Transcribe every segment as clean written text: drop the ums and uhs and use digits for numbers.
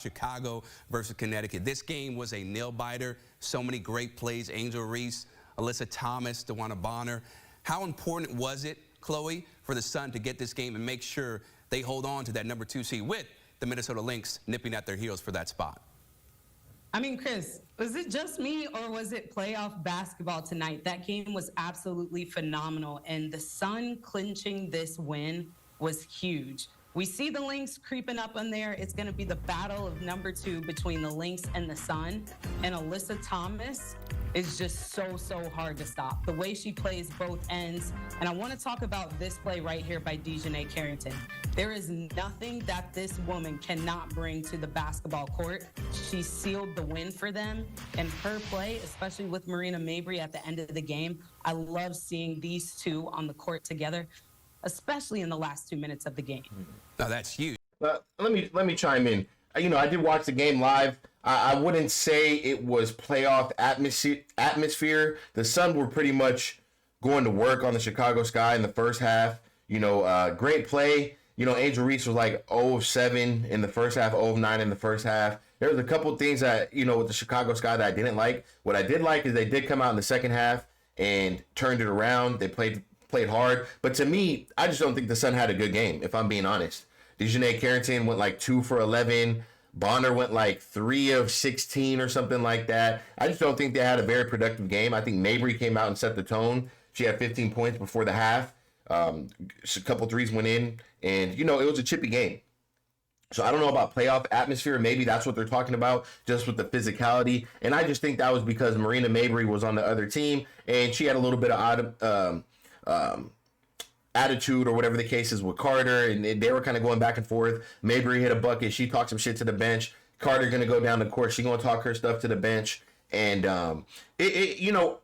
Chicago versus Connecticut. This game was a nail-biter. So many great plays. Angel Reese, Alyssa Thomas, DeWanna Bonner. How important was it, Chloe, for the Sun to get this game and make sure they hold on to that number 2 seed with the Minnesota Lynx nipping at their heels for that spot? I mean, Chris, was it just me or was it playoff basketball tonight? That game was absolutely phenomenal, and the Sun clinching this win was huge. We see the Lynx creeping up on there. It's going to be the battle of number 2 between the Lynx and the Sun. And Alyssa Thomas is just so hard to stop. The way she plays both ends. And I want to talk about this play right here by Dejanay Carrington. There is nothing that this woman cannot bring to the basketball court. She sealed the win for them. And her play, especially with Marina Mabrey at the end of the game, I love seeing these two on the court together, especially in the last 2 minutes of the game. Now that's huge. Let me chime in. I did watch the game live. I wouldn't say it was playoff atmosphere. The Sun were pretty much going to work on the Chicago Sky in the first half. Great play. Angel Reese was like 0 of 7 in the first half, 0 of 9 in the first half. There was a couple things that, with the Chicago Sky that I didn't like. What I did like is they did come out in the second half and turned it around. They played hard. But to me, I just don't think the Sun had a good game, if I'm being honest. Dejanay Carrington went like 2 for 11. Bonner went like 3 of 16 or something like that. I just don't think they had a very productive game. I think Mabrey came out and set the tone. She had 15 points before the half. A couple threes went in, and it was a chippy game. So I don't know about playoff atmosphere. Maybe that's what they're talking about, just with the physicality. And I just think that was because Marina Mabrey was on the other team, and she had a little bit of attitude or whatever the case is with Carter, and they were kind of going back and forth. Mabrey hit a bucket. She talked some shit to the bench. Carter going to go down the court. She going to talk her stuff to the bench. And,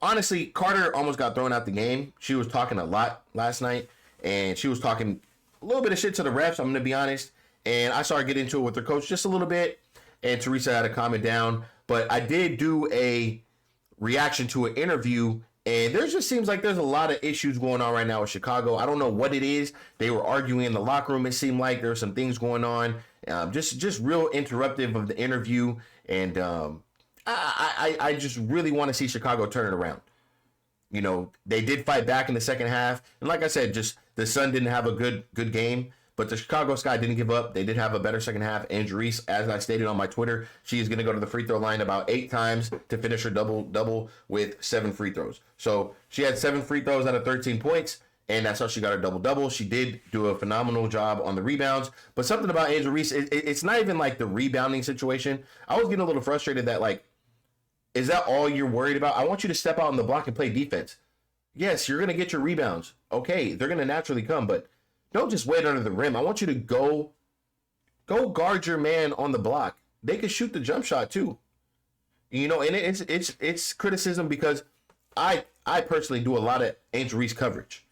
honestly, Carter almost got thrown out the game. She was talking a lot last night, and she was talking a little bit of shit to the refs, I'm going to be honest. And I saw her get into it with her coach just a little bit, and Teresa had to calm it down. But I did do a reaction to an interview, and there just seems like there's a lot of issues going on right now with Chicago. I don't know what it is. They were arguing in the locker room. It seemed like there were some things going on. Just real interruptive of the interview. And I just really want to see Chicago turn it around. They did fight back in the second half. And like I said, just the Sun didn't have a good game. But the Chicago Sky didn't give up. They did have a better second half. Angel Reese, as I stated on my Twitter, she is going to go to the free throw line about 8 times to finish her double with 7 free throws. So she had 7 free throws out of 13 points, and that's how she got her double-double. She did do a phenomenal job on the rebounds. But something about Angel Reese, it's not even like the rebounding situation. I was getting a little frustrated that, is that all you're worried about? I want you to step out on the block and play defense. Yes, you're going to get your rebounds. Okay, they're going to naturally come, but don't just wait under the rim. I want you to go guard your man on the block. They can shoot the jump shot too. And it's criticism because I personally do a lot of Angel Reese coverage.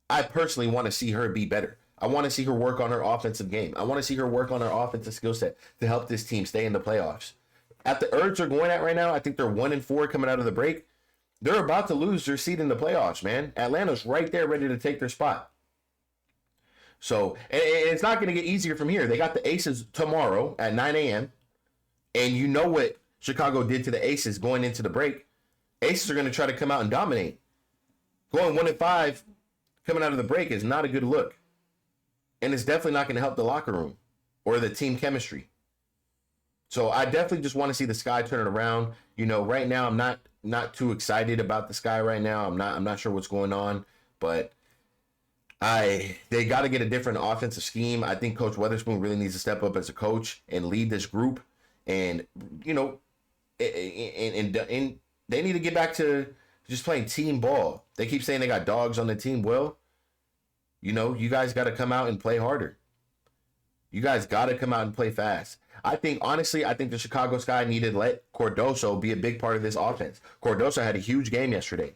I personally want to see her be better. I want to see her work on her offensive game. I want to see her work on her offensive skill set to help this team stay in the playoffs. At the urge they're going at right now, I think they're 1-4 coming out of the break. They're about to lose their seat in the playoffs, man. Atlanta's right there ready to take their spot. So, and it's not going to get easier from here. They got the Aces tomorrow at 9 a.m. And you know what Chicago did to the Aces going into the break. Aces are going to try to come out and dominate. Going 1-5 coming out of the break is not a good look. And it's definitely not going to help the locker room or the team chemistry. So I definitely just want to see the Sky turn it around. Right now I'm not too excited about the Sky right now. I'm not sure what's going on, but they got to get a different offensive scheme. I think Coach Weatherspoon really needs to step up as a coach and lead this group. And, and they need to get back to just playing team ball. They keep saying they got dogs on the team. Well, you guys got to come out and play harder. You guys got to come out and play fast. I think the Chicago Sky needed to let Cardoso be a big part of this offense. Cardoso had a huge game yesterday.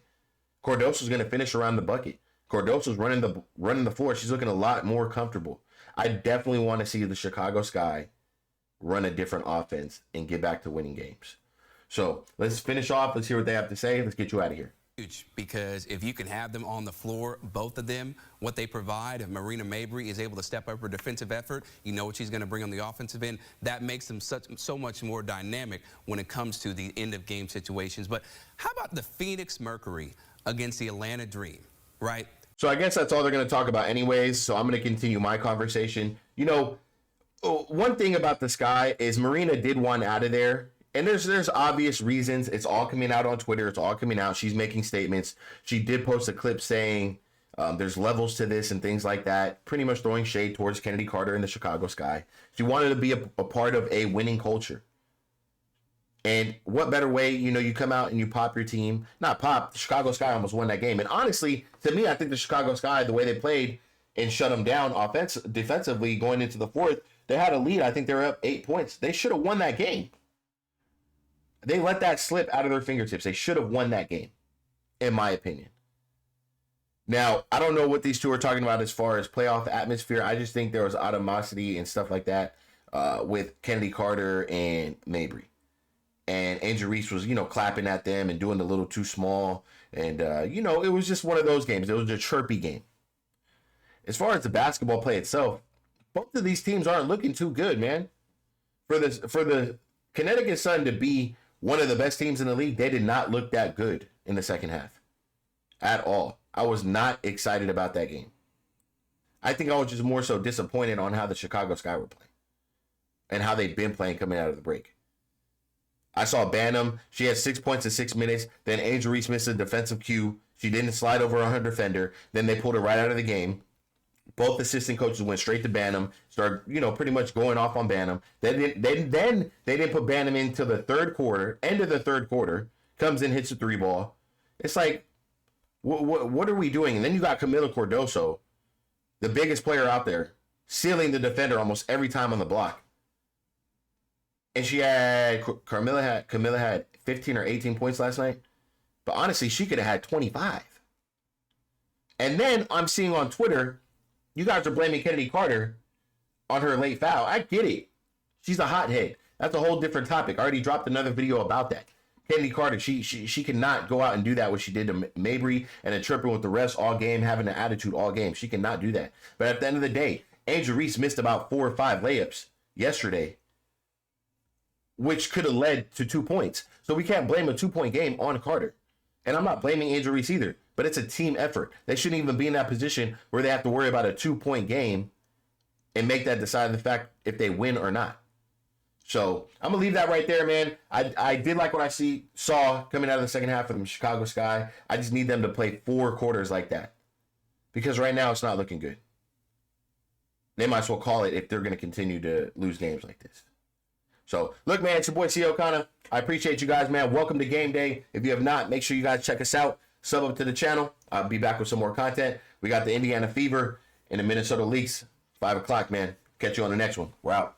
Cardoso's going to finish around the bucket. Cardoso's running the floor. She's looking a lot more comfortable. I definitely want to see the Chicago Sky run a different offense and get back to winning games. So let's finish off. Let's hear what they have to say. Let's get you out of here. Huge, because if you can have them on the floor, both of them, what they provide, if Marina Mabrey is able to step up her defensive effort, you know what she's going to bring on the offensive end. That makes them so much more dynamic when it comes to the end of game situations. But how about the Phoenix Mercury against the Atlanta Dream, right? So I guess that's all they're going to talk about anyways. So I'm going to continue my conversation. You know, one thing about the Sky is Marina did want out of there. And there's obvious reasons. It's all coming out on Twitter. It's all coming out. She's making statements. She did post a clip saying there's levels to this and things like that, pretty much throwing shade towards Kennedy Carter and the Chicago Sky. She wanted to be a part of a winning culture. And what better way, you know, you come out and you pop your team. Not pop, the Chicago Sky almost won that game. And honestly, to me, I think the Chicago Sky, the way they played and shut them down defensively going into the fourth, they had a lead. I think they were up 8 points. They should have won that game. They let that slip out of their fingertips. They should have won that game, in my opinion. Now, I don't know what these two are talking about as far as playoff atmosphere. I just think there was animosity and stuff like that with Kennedy Carter and Mabrey. And Angel Reese was, you know, clapping at them and doing the little too small. And, you know, it was just one of those games. It was a chirpy game. As far as the basketball play itself, both of these teams aren't looking too good, man. For the Connecticut Sun to be one of the best teams in the league, they did not look that good in the second half at all. I was not excited about that game. I think I was just more so disappointed on how the Chicago Sky were playing and how they'd been playing coming out of the break. I saw Banham. She had 6 points in 6 minutes. Then Angel Reese missed a defensive cue. She didn't slide over on her defender. Then they pulled her right out of the game. Both assistant coaches went straight to Banham, started, you know, pretty much going off on Banham. Then they didn't put Banham into the third quarter, end of the third quarter, comes in, hits the three ball. It's like, what are we doing? And then you got Camila Cardoso, the biggest player out there, sealing the defender almost every time on the block. And Camila had 15 or 18 points last night. But honestly, she could have had 25. And then I'm seeing on Twitter, you guys are blaming Kennedy Carter on her late foul. I get it. She's a hothead. That's a whole different topic. I already dropped another video about that. Kennedy Carter, she cannot go out and do that, what she did to Mabrey and then tripping with the refs all game, having an attitude all game. She cannot do that. But at the end of the day, Angel Reese missed about 4 or 5 layups yesterday, which could have led to 2 points. So we can't blame a 2-point game on Carter. And I'm not blaming Angel Reese either, but it's a team effort. They shouldn't even be in that position where they have to worry about a 2-point game and make that decide the fact if they win or not. So I'm going to leave that right there, man. I did like what I saw coming out of the second half of the Chicago Sky. I just need them to play 4 quarters like that, because right now it's not looking good. They might as well call it if they're going to continue to lose games like this. So, look, man, it's your boy, C. O'Connor. I appreciate you guys, man. Welcome to Game Day. If you have not, make sure you guys check us out. Sub up to the channel. I'll be back with some more content. We got the Indiana Fever and the Minnesota Lynx. 5 o'clock, man. Catch you on the next one. We're out.